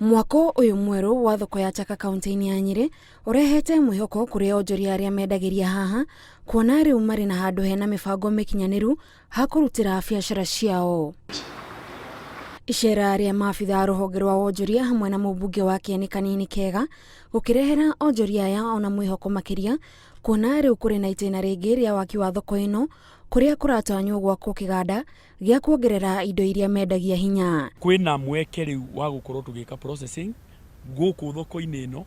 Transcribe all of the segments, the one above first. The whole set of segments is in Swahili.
Mwako uyu mweru wa thoko ya Chaka kaunti-ini ya Nyeri urehete mwihoko kuri Onjoria aria mendagiria haha kuona riu mari na handu hena mibango mikinyaniru ha kurutira biacara ciao. Icera ria maabitha ruhonge rwa Onjoria hamwe na mubunge wa Kieni kanini kega gukirehera Onjoria aya ona mwihoko makiria kuona riu kuri na itena ringi ria waki wa thoko ino kuria kuratanywo gwakwo Kiganda gia kuongerera indo iria mendagia hinya. Kwina mweke riu wa gukorwo tugika processing guku thoko-ini ino,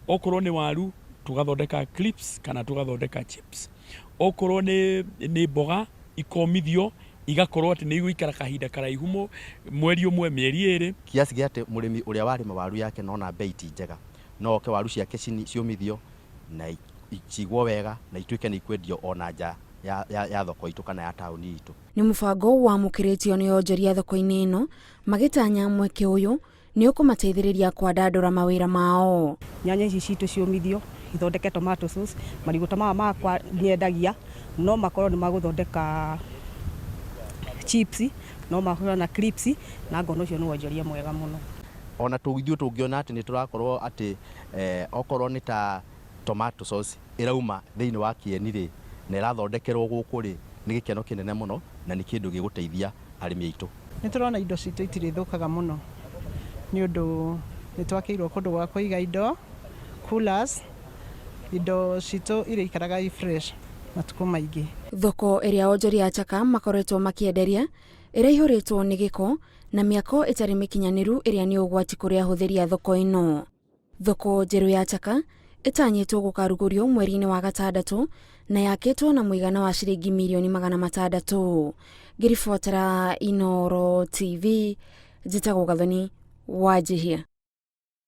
okorwo ni waru tugathondeka clips kana tugathondeka chips, okorwo ni mboga ikomithio igakorwo ati ni igũikara kahinda karaihu mweri umwe mieri iri. Kiasi gia ati murimi uria warima waru yake nona bei ti njega, no ke waru ciake ciumithio na icigwo wega na ituike ni ikwendio ona nja ya thoko itu kana ya tauni itu. Ni mubango wa mukiritio ni Onjoria thoko-ini ino magitanya mweke uyu ni ukumateithiriria kwandandura mawira mao. Nyanya ici citu ciumithio ithondeke tomato sauce, mariguta makwa nyendagia no makorwo ni maguthondeka chips, no makorwo na clips na ngono cio ni Onjoria mwega muno. Ona tugithio tungiona ati ni turakorwo ati okorwo ni ta tomato sauce irauma thiini wa Kieni ri na irathondekerwo guku ri ni gikeno kinene muno na ni kindu giguteithia arimi aitu. Ni turona indo citu itirithukaga muno ni undu ni twakirwo kundu gwa kuiga indo coolers, indo citu irikaraga i fresh matuko maingi. Thoko iria Onjoria ya Chaka makoretwo makienderia iraihũrĩtwo ni giko na miako itari mikinyaniru iria ni ugwati kuri ahuthiria thoko ino. Thoko njeru ya Chaka itanyitwo gukarugurio mweri-ini wa gatandatu na yakitwo na muigana wa ciringi milioni 600. Ngiribotera Inoro TV, njitagwo Gathoni Wanjihia.